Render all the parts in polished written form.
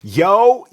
Yo,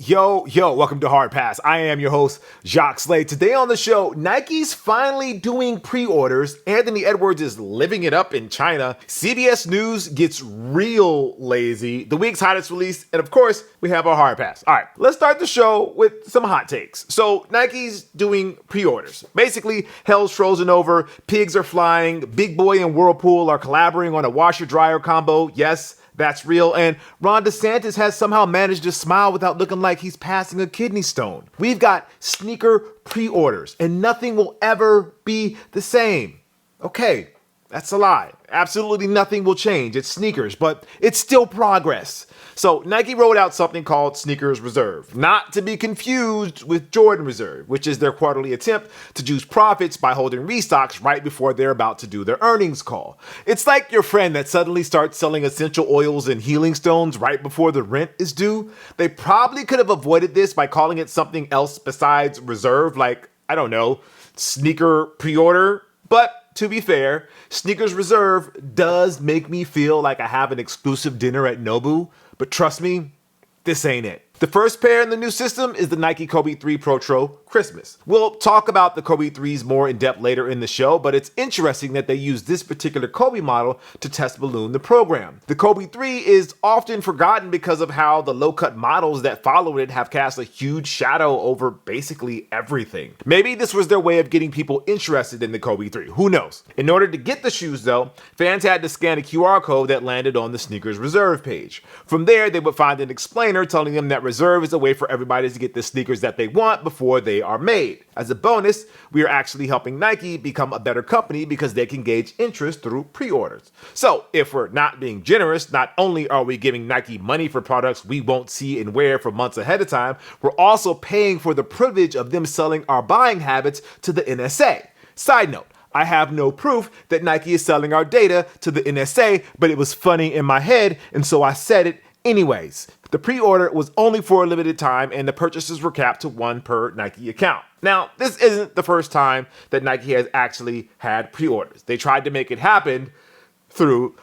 welcome to Hard Pass. I am your host, Jacques Slade. Today on the show, Nike's finally doing pre-orders. Anthony Edwards is living it up in China. CBS News gets real lazy. The week's hottest release, and of course, we have our Hard Pass. All right, let's start the show with some hot takes. So Nike's doing pre-orders. Basically, hell's frozen over, pigs are flying, Big Boy and Whirlpool are collaborating on a washer-dryer combo. Yes, that's real, and Ron DeSantis has somehow managed to smile without looking like he's passing a kidney stone. We've got sneaker pre-orders, and nothing will ever be the same. Okay, that's a lie. Absolutely nothing will change. It's sneakers, but it's still progress. So Nike rolled out something called Sneakers Reserve, not to be confused with Jordan Reserve, which is their quarterly attempt to juice profits by holding restocks right before they're about to do their earnings call. It's like your friend that suddenly starts selling essential oils and healing stones right before the rent is due. They probably could have avoided this by calling it something else besides Reserve, like, I don't know, sneaker pre-order. But to be fair, Sneakers Reserve does make me feel like I have an exclusive dinner at Nobu, but trust me, this ain't it. The first pair in the new system is the Nike Kobe 3 Protro Christmas. We'll talk about the Kobe 3s more in depth later in the show, but it's interesting that they use this particular Kobe model to test balloon the program. The Kobe 3 is often forgotten because of how the low-cut models that followed it have cast a huge shadow over basically everything. Maybe this was their way of getting people interested in the Kobe 3, who knows? In order to get the shoes though, fans had to scan a QR code that landed on the Sneakers Reserve page. From there, they would find an explainer telling them that Reserve is a way for everybody to get the sneakers that they want before they are made. As a bonus, we are actually helping Nike become a better company because they can gauge interest through pre-orders. So if we're not being generous, not only are we giving Nike money for products we won't see and wear for months ahead of time, we're also paying for the privilege of them selling our buying habits to the NSA. Side note, I have no proof that Nike is selling our data to the NSA, but it was funny in my head, and so I said it anyways. The pre-order was only for a limited time, and the purchases were capped to one per Nike account. Now, this isn't the first time that Nike has actually had pre-orders. They tried to make it happen through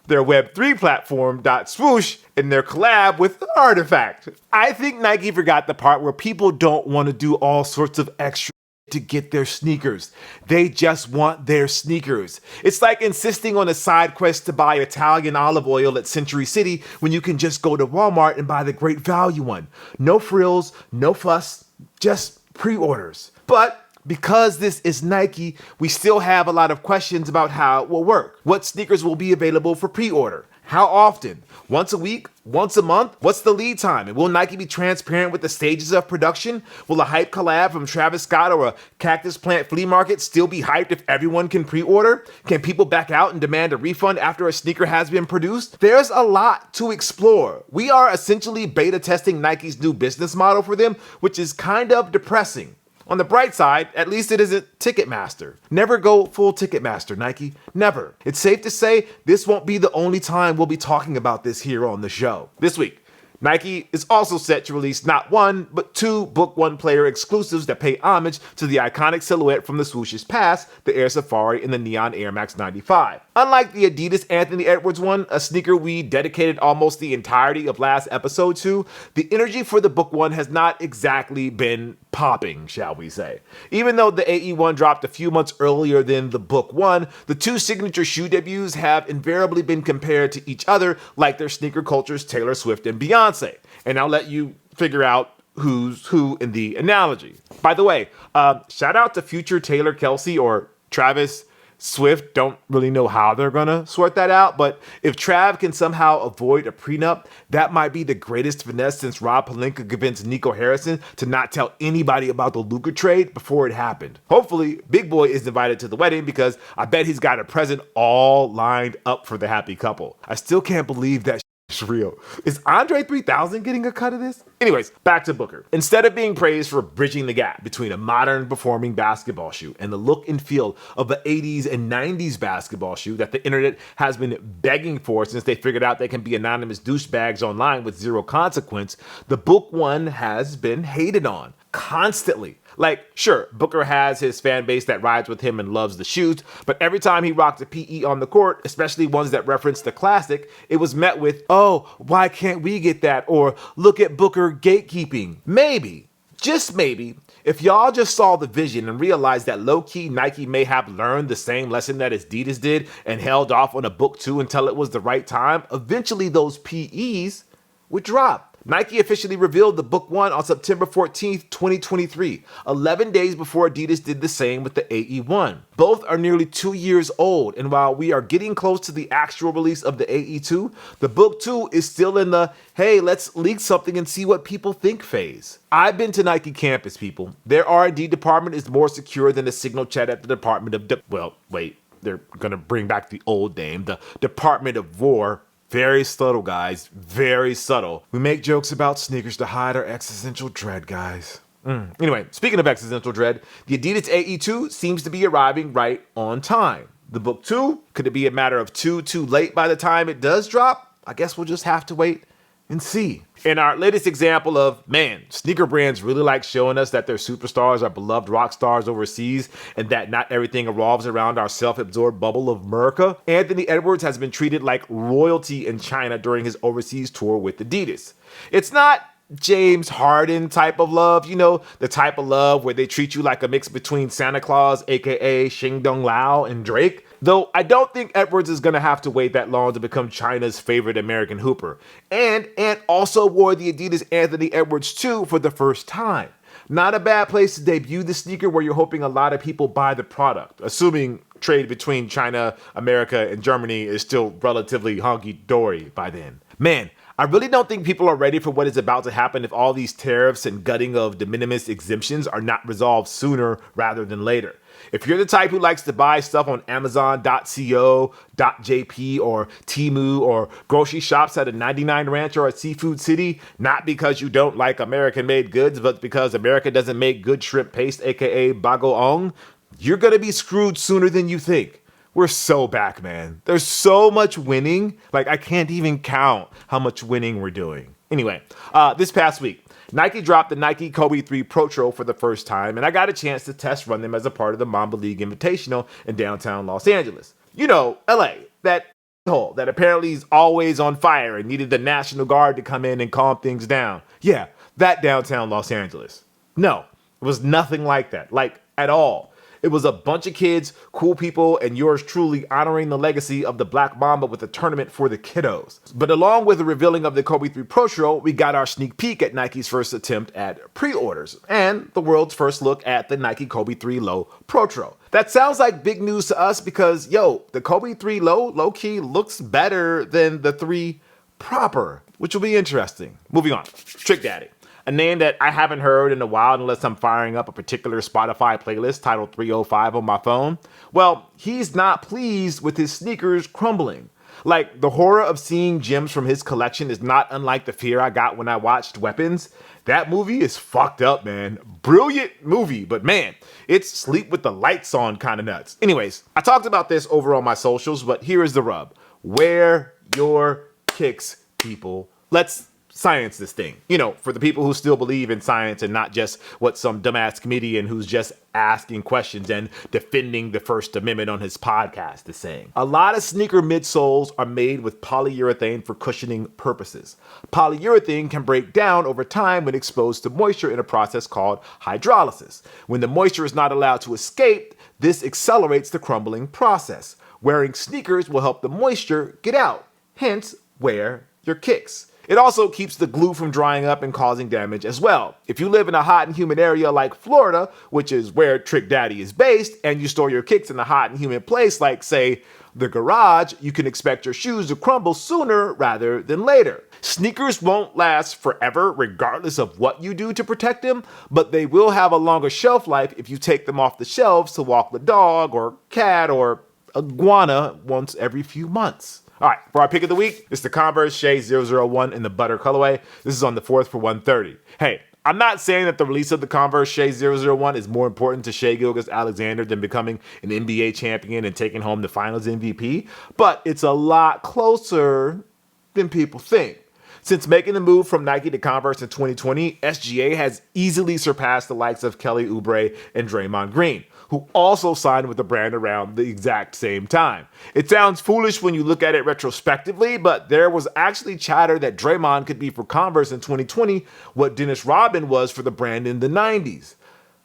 their Web3 platform, .swoosh, in their collab with Artifact. I think Nike forgot the part where people don't want to do all sorts of extra to get their sneakers. They just want their sneakers. It's like insisting on a side quest to buy Italian olive oil at Century City when you can just go to Walmart and buy the great value one. No frills, no fuss, just pre-orders. But because this is Nike, we still have a lot of questions about how it will work. What sneakers will be available for pre-order? How often? Once a week? Once a month? What's the lead time? And will Nike be transparent with the stages of production? Will a hype collab from Travis Scott or a cactus plant flea market still be hyped if everyone can pre-order? Can people back out and demand a refund after a sneaker has been produced? There's a lot to explore. We are essentially beta testing Nike's new business model for them, which is kind of depressing. On the bright side, at least it isn't Ticketmaster. Never go full Ticketmaster, Nike. Never. It's safe to say this won't be the only time we'll be talking about this here on the show. This week, Nike is also set to release not one, but two Book One player exclusives that pay homage to the iconic silhouette from the swooshes past, the Air Safari and the Neon Air Max 95. Unlike the Adidas Anthony Edwards one, a sneaker we dedicated almost the entirety of last episode to, the energy for the Book One has not exactly been popping, shall we say. Even though the AE1 dropped a few months earlier than the Book One, the two signature shoe debuts have invariably been compared to each other like their sneaker culture's Taylor Swift and Beyonce. And I'll let you figure out who's who in the analogy. By the way, shout out to future Taylor Kelsey or Travis Swift. Don't really know how they're gonna sort that out, but if Trav can somehow avoid a prenup, that might be the greatest finesse since Rob Pelinka convinced Nico Harrison to not tell anybody about the LUKA trade before it happened. Hopefully, Big Boy is invited to the wedding because I bet he's got a present all lined up for the happy couple. I still can't believe that it's real. Is Andre 3000 getting a cut of this? Anyways, back to Booker. Instead of being praised for bridging the gap between a modern performing basketball shoe and the look and feel of the 80s and 90s basketball shoe that the internet has been begging for since they figured out they can be anonymous douchebags online with zero consequence, the Book One has been hated on. constantly. Like, sure, Booker has his fan base that rides with him and loves the shoes, but every time he rocked a PE on the court, especially ones that reference the classic, it was met with, oh, why can't we get that? Or look at Booker gatekeeping. Maybe, just maybe, if y'all just saw the vision and realized that low-key Nike may have learned the same lesson that Adidas did and held off on a book 2 until it was the right time, eventually those PEs would drop. Nike officially revealed the book 1 on September 14th, 2023, 11 days before Adidas did the same with the AE1. Both are nearly 2 years old, and while we are getting close to the actual release of the AE2, the book 2 is still in the, hey, let's leak something and see what people think phase. I've been to Nike campus, people. Their R&D department is more secure than the signal chat at the Department of, they're gonna bring back the old name, the Department of War. Very subtle, guys. Very subtle. We make jokes about sneakers to hide our existential dread, guys. Anyway, speaking of existential dread, the Adidas AE2 seems to be arriving right on time. The book 2, could it be a matter of too late by the time it does drop? I guess we'll just have to wait and see. In our latest example of, man, sneaker brands really like showing us that their superstars are beloved rock stars overseas and that not everything revolves around our self-absorbed bubble of America, Anthony Edwards has been treated like royalty in China during his overseas tour with Adidas. It's not James Harden type of love, you know, the type of love where they treat you like a mix between Santa Claus, aka Xing Dong Lao, and Drake. Though I don't think Edwards is going to have to wait that long to become China's favorite American hooper. And Ant also wore the Adidas Anthony Edwards 2 for the first time. Not a bad place to debut the sneaker where you're hoping a lot of people buy the product, assuming trade between China, America, and Germany is still relatively honky-dory by then. Man, I really don't think people are ready for what is about to happen if all these tariffs and gutting of de minimis exemptions are not resolved sooner rather than later. If you're the type who likes to buy stuff on Amazon.co.jp or Temu or grocery shops at a 99 Ranch or a Seafood City, not because you don't like American-made goods, but because America doesn't make good shrimp paste, aka bagoong, you're gonna be screwed sooner than you think. We're so back, man. There's so much winning. Like, I can't even count how much winning we're doing. Anyway, this past week, Nike dropped the Nike Kobe 3 Protro for the first time, and I got a chance to test run them as a part of the Mamba League Invitational in downtown Los Angeles. You know, LA, that hole that apparently is always on fire and needed the National Guard to come in and calm things down. Yeah, that downtown Los Angeles. No, it was nothing like that, like at all. It was a bunch of kids, cool people, and yours truly honoring the legacy of the Black Mamba with a tournament for the kiddos. But along with the revealing of the Kobe 3 Protro, we got our sneak peek at Nike's first attempt at pre-orders and the world's first look at the Nike Kobe 3 Low Protro. That sounds like big news to us because, yo, the Kobe 3 low-key looks better than the 3 proper, which will be interesting. Moving on, Trick Daddy. A name that I haven't heard in a while unless I'm firing up a particular Spotify playlist titled 305 on my phone. Well, he's not pleased with his sneakers crumbling. Like, the horror of seeing gems from his collection is not unlike the fear I got when I watched Weapons. That movie is fucked up, man. Brilliant movie, but man, it's sleep with the lights on kind of nuts. Anyways, I talked about this over on my socials, but here is the rub. Wear your kicks, people. Let's science this thing. You know, for the people who still believe in science and not just what some dumbass comedian who's just asking questions and defending the First Amendment on his podcast is saying. A lot of sneaker midsoles are made with polyurethane for cushioning purposes. Polyurethane can break down over time when exposed to moisture in a process called hydrolysis. When the moisture is not allowed to escape, this accelerates the crumbling process. Wearing sneakers will help the moisture get out. Hence, wear your kicks. It also keeps the glue from drying up and causing damage as well. If you live in a hot and humid area like Florida, which is where Trick Daddy is based, and you store your kicks in a hot and humid place like, say, the garage, you can expect your shoes to crumble sooner rather than later. Sneakers won't last forever regardless of what you do to protect them, but they will have a longer shelf life if you take them off the shelves to walk the dog or cat or iguana once every few months. All right, for our pick of the week, it's the Converse Shea 001 in the butter colorway. This is on the 4th for $130. Hey, I'm not saying that the release of the Converse Shea 001 is more important to Shai Gilgeous-Alexander than becoming an NBA champion and taking home the finals MVP, but it's a lot closer than people think. Since making the move from Nike to Converse in 2020, SGA has easily surpassed the likes of Kelly Oubre and Draymond Green, who also signed with the brand around the exact same time. It sounds foolish when you look at it retrospectively, but there was actually chatter that Draymond could be for Converse in 2020 what Dennis Rodman was for the brand in the 90s.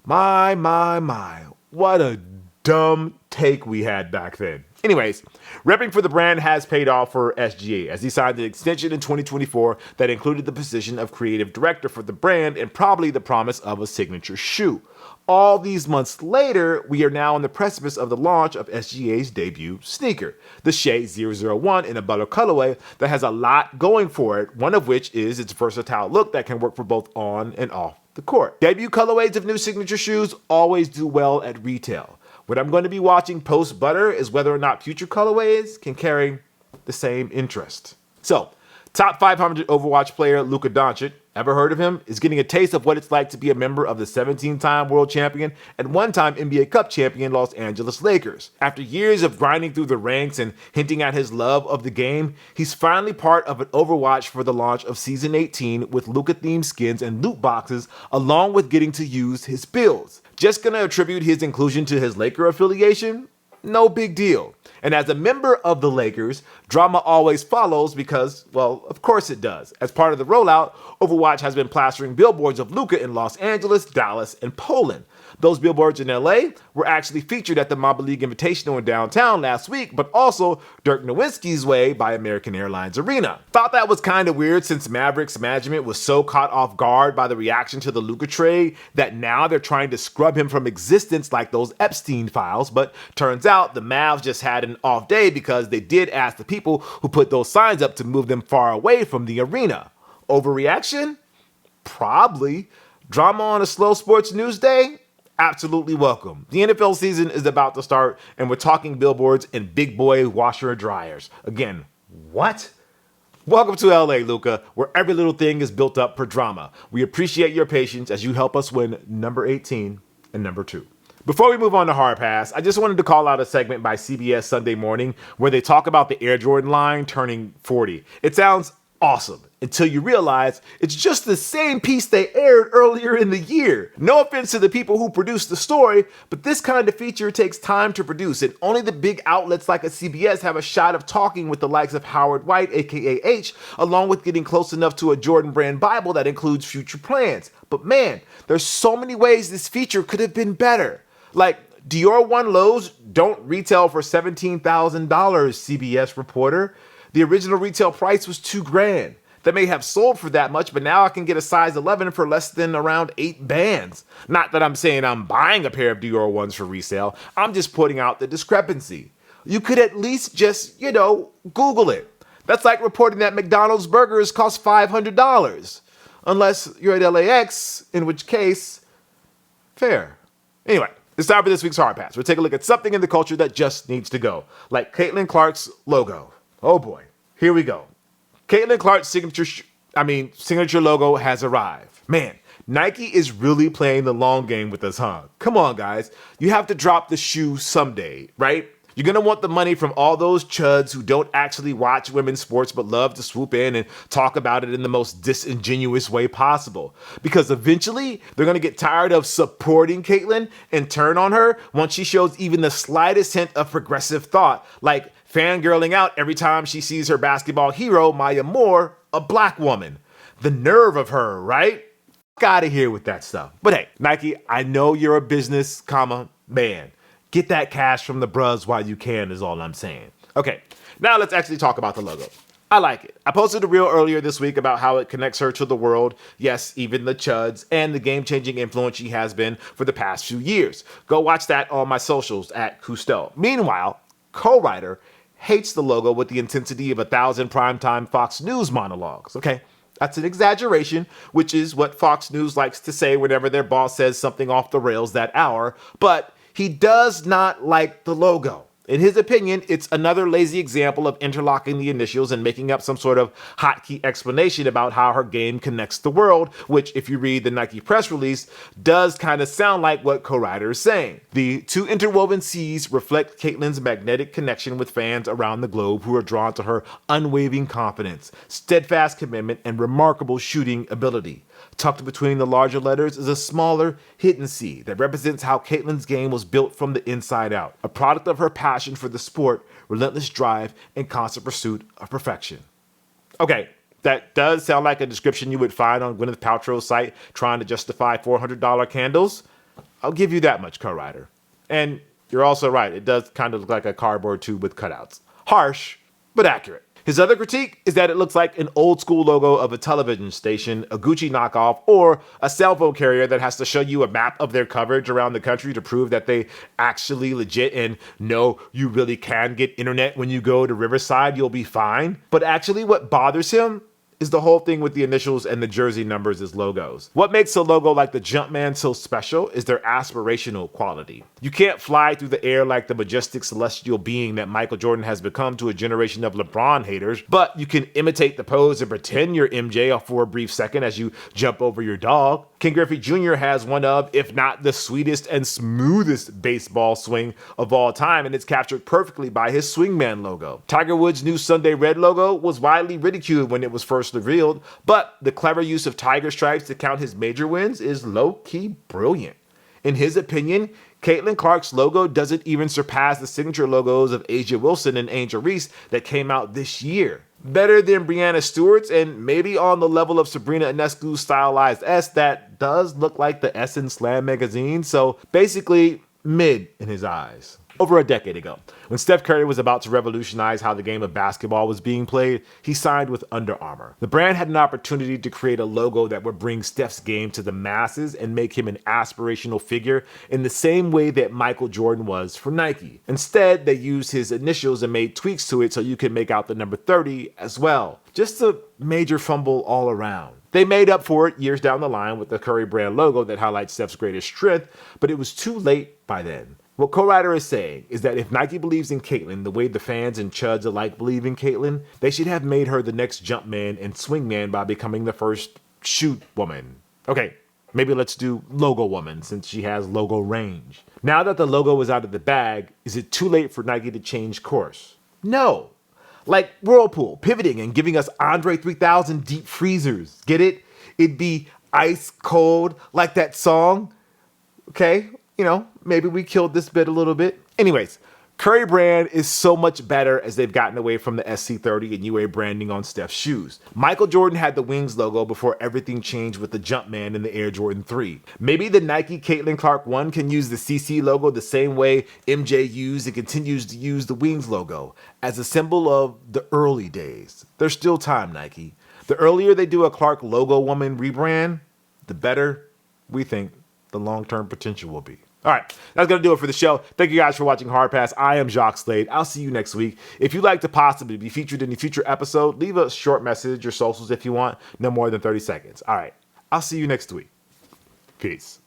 My, what a dumb take we had back then. Anyways, repping for the brand has paid off for SGA as he signed an extension in 2024 that included the position of creative director for the brand and probably the promise of a signature shoe. All these months later, we are now on the precipice of the launch of SGA's debut sneaker, the Shea 001 in a butter colorway that has a lot going for it, one of which is its versatile look that can work for both on and off the court. Debut colorways of new signature shoes always do well at retail. What I'm going to be watching post-butter is whether or not future colorways can carry the same interest. So, top 500 Overwatch player LUKA Doncic, ever heard of him, is getting a taste of what it's like to be a member of the 17-time world champion and one-time NBA Cup champion Los Angeles Lakers. After years of grinding through the ranks and hinting at his love of the game, he's finally part of an Overwatch for the launch of Season 18 with LUKA-themed skins and loot boxes, along with getting to use his builds. Just gonna attribute his inclusion to his Laker affiliation? No big deal. And as a member of the Lakers, drama always follows because, well, of course it does. As part of the rollout, Overwatch has been plastering billboards of LUKA in Los Angeles, Dallas, and Poland. Those billboards in LA were actually featured at the Mamba League Invitational in downtown last week, but also Dirk Nowitzki's way by American Airlines Arena. Thought that was kind of weird since Mavericks management was so caught off guard by the reaction to the LUKA trade that now they're trying to scrub him from existence like those Epstein files, but turns out the Mavs just had an off day because they did ask the people who put those signs up to move them far away from the arena. Overreaction? Probably. Drama on a slow sports news day? Absolutely welcome. The NFL season is about to start, and we're talking billboards and big boy washer and dryers. Again, what? Welcome to LA, LUKA, where every little thing is built up for drama. We appreciate your patience as you help us win number 18 and number 2. Before we move on to Hard Pass, I just wanted to call out a segment by CBS Sunday Morning where they talk about the Air Jordan line turning 40. It sounds awesome until you realize it's just the same piece they aired earlier in the year. No offense to the people who produced the story, but this kind of feature takes time to produce, and only the big outlets like a CBS have a shot of talking with the likes of Howard White, aka H, along with getting close enough to a Jordan Brand Bible that includes future plans. But man, there's so many ways this feature could have been better. Like, Dior 1 lows don't retail for $17,000, CBS reporter. The original retail price was $2,000. They may have sold for that much, but now I can get a size 11 for less than around 8 bands. Not that I'm saying I'm buying a pair of Dior 1s for resale. I'm just pointing out the discrepancy. You could at least just, Google it. That's like reporting that McDonald's burgers cost $500. Unless you're at LAX, in which case, fair. Anyway, it's time for this week's Hard Pass. We'll take a look at something in the culture that just needs to go, like Caitlin Clark's logo. Oh boy, here we go. Caitlin Clark's signature logo has arrived. Man, Nike is really playing the long game with us, huh? Come on, guys. You have to drop the shoe someday, right? You're going to want the money from all those chuds who don't actually watch women's sports but love to swoop in and talk about it in the most disingenuous way possible. Because eventually, they're going to get tired of supporting Caitlin and turn on her once she shows even the slightest hint of progressive thought, like fangirling out every time she sees her basketball hero, Maya Moore, a black woman. The nerve of her, right? Out of here with that stuff. But hey, Nike, I know you're a business, man. Get that cash from the bros while you can is all I'm saying. Okay, now let's actually talk about the logo. I like it. I posted a reel earlier this week about how it connects her to the world, yes, even the chuds, and the game-changing influence she has been for the past few years. Go watch that on my socials at Cousteau. Meanwhile, co-writer hates the logo with the intensity of 1,000 primetime Fox News monologues, okay? That's an exaggeration, which is what Fox News likes to say whenever their boss says something off the rails that hour, but he does not like the logo. In his opinion, it's another lazy example of interlocking the initials and making up some sort of hotkey explanation about how her game connects the world, which, if you read the Nike press release, does kind of sound like what co-writer is saying. The two interwoven C's reflect Caitlyn's magnetic connection with fans around the globe who are drawn to her unwavering confidence, steadfast commitment, and remarkable shooting ability. Tucked between the larger letters is a smaller, hidden C that represents how Caitlyn's game was built from the inside out, a product of her passion for the sport, relentless drive, and constant pursuit of perfection. Okay, that does sound like a description you would find on Gwyneth Paltrow's site trying to justify $400 candles. I'll give you that much, co-writer. And you're also right, it does kind of look like a cardboard tube with cutouts. Harsh, but accurate. His other critique is that it looks like an old school logo of a television station, a Gucci knockoff, or a cell phone carrier that has to show you a map of their coverage around the country to prove that they actually legit and no, you really can get internet when you go to Riverside, you'll be fine. But actually what bothers him is the whole thing with the initials and the jersey numbers as logos. What makes a logo like the Jumpman so special is their aspirational quality. You can't fly through the air like the majestic celestial being that Michael Jordan has become to a generation of LeBron haters, but you can imitate the pose and pretend you're MJ for a brief second as you jump over your dog. Ken Griffey Jr. has one of, if not the sweetest and smoothest baseball swing of all time, and it's captured perfectly by his Swingman logo. Tiger Woods' new Sunday Red logo was widely ridiculed when it was first revealed, but the clever use of tiger stripes to count his major wins is low-key brilliant. In his opinion, Caitlin Clark's logo doesn't even surpass the signature logos of A'ja Wilson and Angel Reese that came out this year. Better than Breanna Stewart's and maybe on the level of Sabrina Ionescu's stylized S that does look like the S in Slam magazine, so basically mid in his eyes. Over a decade ago, when Steph Curry was about to revolutionize how the game of basketball was being played, he signed with Under Armour. The brand had an opportunity to create a logo that would bring Steph's game to the masses and make him an aspirational figure in the same way that Michael Jordan was for Nike. Instead, they used his initials and made tweaks to it so you could make out the number 30 as well. Just a major fumble all around. They made up for it years down the line with the Curry brand logo that highlights Steph's greatest strength, but it was too late by then. What co-writer is saying is that if Nike believes in Caitlyn the way the fans and chuds alike believe in Caitlyn, they should have made her the next Jumpman and Swingman by becoming the first Shoot Woman. Okay, maybe let's do Logo Woman since she has logo range. Now that the logo is out of the bag, is it too late for Nike to change course? No. Like Whirlpool pivoting and giving us Andre 3000 deep freezers. Get it? It'd be ice cold like that song. Okay? You know, maybe we killed this bit a little bit. Anyways, Curry brand is so much better as they've gotten away from the SC30 and UA branding on Steph's shoes. Michael Jordan had the Wings logo before everything changed with the Jumpman and the Air Jordan 3. Maybe the Nike Caitlin Clark 1 can use the CC logo the same way MJ used and continues to use the Wings logo as a symbol of the early days. There's still time, Nike. The earlier they do a Clark Logo Woman rebrand, the better we think the long-term potential will be. All right, that's going to do it for the show. Thank you guys for watching Hard Pass. I am Jacques Slade. I'll see you next week. If you'd like to possibly be featured in a future episode, leave a short message, your socials if you want, no more than 30 seconds. All right, I'll see you next week. Peace.